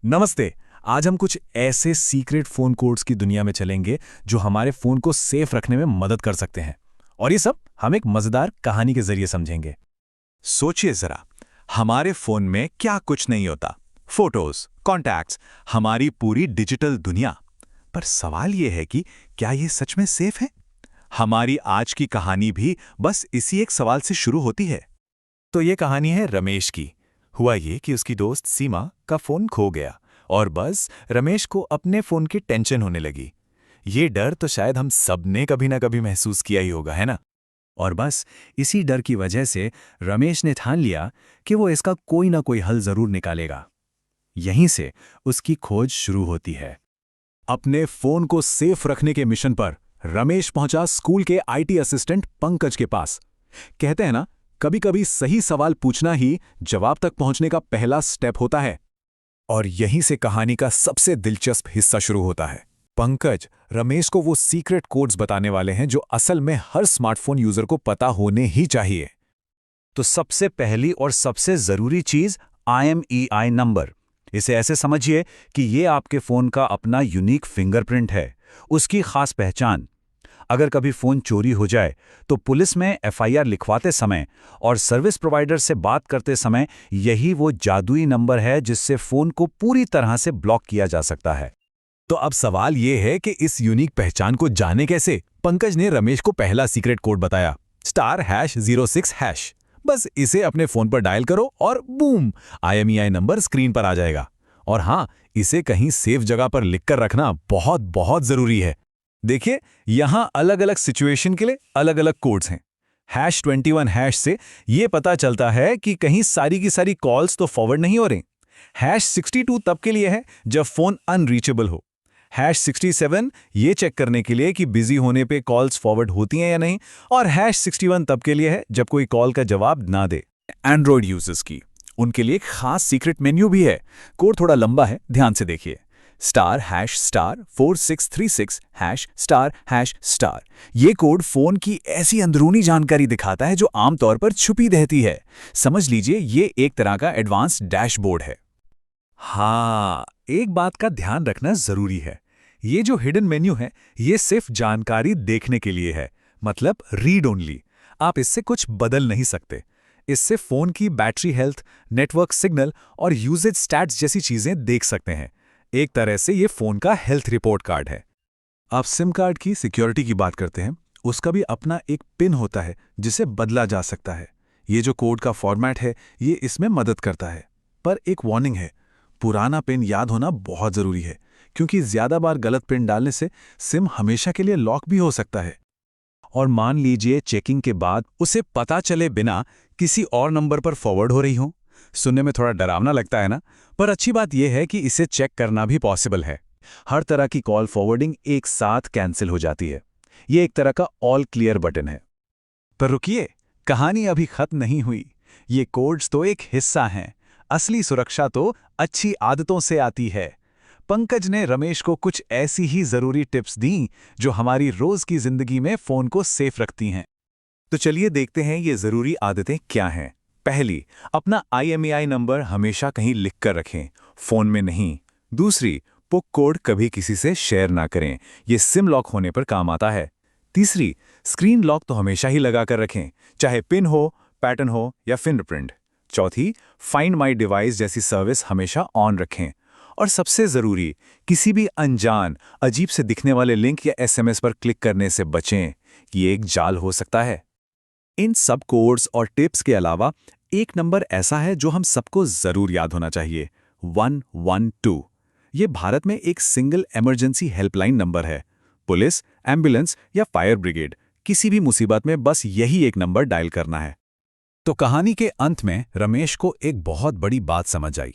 नमस्ते। आज हम कुछ ऐसे सीक्रेट फोन कोड्स की दुनिया में चलेंगे जो हमारे फोन को सेफ रखने में मदद कर सकते हैं। और ये सब हम एक मजेदार कहानी के जरिए समझेंगे। सोचिए जरा, हमारे फोन में क्या कुछ नहीं होता। फोटोज, कॉन्टैक्ट्स, हमारी पूरी डिजिटल दुनिया। पर सवाल यह है कि क्या ये सच में सेफ है? हमारी आज की कहानी भी बस इसी एक सवाल से शुरू होती है। तो ये कहानी है रमेश की। हुआ ये कि उसकी दोस्त सीमा का फोन खो गया और बस रमेश को अपने फोन की टेंशन होने लगी। ये डर तो शायद हम सब ने कभी ना कभी महसूस किया ही होगा, है ना? और बस इसी डर की वजह से रमेश ने ठान लिया कि वो इसका कोई ना कोई हल जरूर निकालेगा। यहीं से उसकी खोज शुरू होती है। अपने फोन को सेफ रखने के मिशन पर रमेश पहुंचा स्कूल के आईटी असिस्टेंट पंकज के पास। कहते हैं ना, कभी कभी सही सवाल पूछना ही जवाब तक पहुंचने का पहला स्टेप होता है। और यहीं से कहानी का सबसे दिलचस्प हिस्सा शुरू होता है। पंकज रमेश को वो सीक्रेट कोड्स बताने वाले हैं जो असल में हर स्मार्टफोन यूजर को पता होने ही चाहिए। तो सबसे पहली और सबसे जरूरी चीज IMEI नंबर। इसे ऐसे समझिए कि ये आपके फोन का अपना यूनिक फिंगरप्रिंट है, उसकी खास पहचान। अगर कभी फोन चोरी हो जाए तो पुलिस में FIR लिखवाते समय और सर्विस प्रोवाइडर से बात करते समय यही वो जादुई नंबर है जिससे फोन को पूरी तरह से ब्लॉक किया जा सकता है। तो अब सवाल ये है कि इस यूनिक पहचान को जाने कैसे? पंकज ने रमेश को पहला सीक्रेट कोड बताया, *#06#। बस इसे अपने फोन पर डायल करो और बूम, IMEI नंबर स्क्रीन पर आ जाएगा। और हाँ, इसे कहीं सेफ जगह पर लिखकर रखना बहुत बहुत जरूरी है। देखिए, यहां अलग अलग सिचुएशन के लिए अलग अलग कोड्स हैं। #21# से ये पता चलता है कि कहीं सारी की सारी कॉल्स तो फॉरवर्ड नहीं हो रही। #62 तब के लिए है जब फोन अनरीचेबल हो। #67 ये चेक करने के लिए कि बिजी होने पे कॉल्स फॉरवर्ड होती हैं या नहीं। और #61 तब के लिए है जब कोई कॉल का जवाब ना दे। एंड्रॉयड यूजर्स की उनके लिए एक खास सीक्रेट मेन्यू भी है। कोड थोड़ा लंबा है, ध्यान से देखिए। *#*4636#*#*। ये कोड फोन की ऐसी अंदरूनी जानकारी दिखाता है जो आमतौर पर छुपी रहती है। समझ लीजिए, ये एक तरह का एडवांस डैशबोर्ड है। हाँ, एक बात का ध्यान रखना जरूरी है। ये जो हिडन मेन्यू है, ये सिर्फ जानकारी देखने के लिए है, मतलब रीड ओनली। आप इससे कुछ बदल नहीं सकते। इससे फोन की बैटरी हेल्थ, नेटवर्क सिग्नल और यूजेज स्टैट्स जैसी चीजें देख सकते हैं। एक तरह से ये फोन का हेल्थ रिपोर्ट कार्ड है। अब सिम कार्ड की सिक्योरिटी की बात करते हैं। उसका भी अपना एक पिन होता है जिसे बदला जा सकता है। ये जो कोड का फॉर्मेट है, ये इसमें मदद करता है। पर एक वार्निंग है, पुराना पिन याद होना बहुत जरूरी है, क्योंकि ज्यादा बार गलत पिन डालने से सिम हमेशा के लिए लॉक भी हो सकता है। और मान लीजिए चेकिंग के बाद उसे पता चले बिना किसी और नंबर पर फॉरवर्ड हो रही हो। सुनने में थोड़ा डरावना लगता है ना, पर अच्छी बात यह है कि इसे चेक करना भी पॉसिबल है। हर तरह की कॉल फॉरवर्डिंग एक साथ कैंसिल हो जाती है। यह एक तरह का ऑल क्लियर बटन है। पर रुकिए, कहानी अभी खत्म नहीं हुई। ये कोड्स तो एक हिस्सा हैं। असली सुरक्षा तो अच्छी आदतों से आती है। पंकज ने रमेश को कुछ ऐसी ही जरूरी टिप्स दी जो हमारी रोज की जिंदगी में फोन को सेफ रखती हैं। तो चलिए देखते हैं ये जरूरी आदतें क्या हैं। पहली, अपना IMEI नंबर हमेशा कहीं लिख कर रखें, फोन में नहीं। दूसरी, पुक कोड कभी किसी से शेयर ना करें, ये सिम लॉक होने पर काम आता है। तीसरी, स्क्रीन लॉक तो हमेशा ही लगा कर रखें, चाहे पिन हो, पैटर्न हो या फिंगरप्रिंट। चौथी, फाइंड माई डिवाइस जैसी सर्विस हमेशा ऑन रखें। और सबसे जरूरी, किसी भी अनजान, अजीब से दिखने वाले लिंक या SMS पर क्लिक करने से बचें। ये एक जाल हो सकता है। इन सब कोड्स और टिप्स के अलावा एक नंबर ऐसा है जो हम सबको जरूर याद होना चाहिए, 112। ये भारत में एक सिंगल इमरजेंसी हेल्पलाइन नंबर है। पुलिस, एम्बुलेंस या फायर ब्रिगेड, किसी भी मुसीबत में बस यही एक नंबर डायल करना है। तो कहानी के अंत में रमेश को एक बहुत बड़ी बात समझ आई।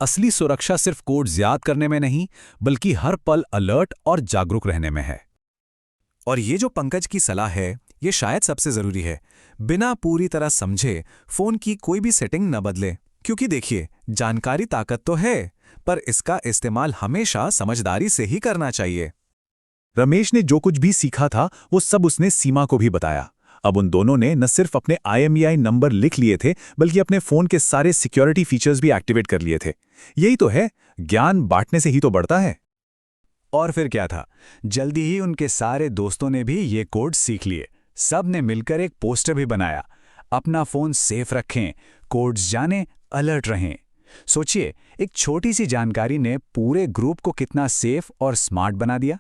असली सुरक्षा सिर्फ कोड्स याद करने में नहीं, बल्कि हर पल अलर्ट और जागरूक रहने में है। और ये जो पंकज की सलाह है, ये शायद सबसे जरूरी है। बिना पूरी तरह समझे फोन की कोई भी सेटिंग न बदले, क्योंकि देखिए, जानकारी ताकत तो है, पर इसका इस्तेमाल हमेशा समझदारी से ही करना चाहिए। रमेश ने जो कुछ भी सीखा था, वो सब उसने सीमा को भी बताया। अब उन दोनों ने न सिर्फ अपने IMEI नंबर लिख लिए थे, बल्कि अपने फोन के सारे सिक्योरिटी फीचर्स भी एक्टिवेट कर लिए थे। यही तो है ज्ञान बांटने से ही तो बढ़ता है। और फिर क्या था, जल्दी ही उनके सारे दोस्तों ने भी ये कोड सीख लिए। सब ने मिलकर एक पोस्टर भी बनाया, अपना फोन सेफ रखें, कोड्स जानें, अलर्ट रहें। सोचिए, एक छोटी सी जानकारी ने पूरे ग्रुप को कितना सेफ और स्मार्ट बना दिया।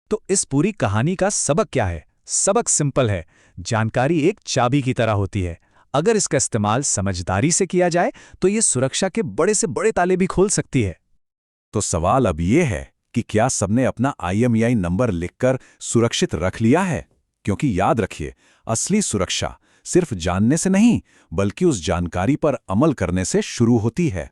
तो इस पूरी कहानी का सबक क्या है? सबक सिंपल है, जानकारी एक चाबी की तरह होती है। अगर इसका इस्तेमाल समझदारी से किया जाए तो ये सुरक्षा के बड़े से बड़े ताले भी खोल सकती है। तो सवाल अब ये है कि क्या सबने अपना IMEI नंबर लिखकर सुरक्षित रख लिया है? क्योंकि याद रखिए, असली सुरक्षा सिर्फ जानने से नहीं, बल्कि उस जानकारी पर अमल करने से शुरू होती है।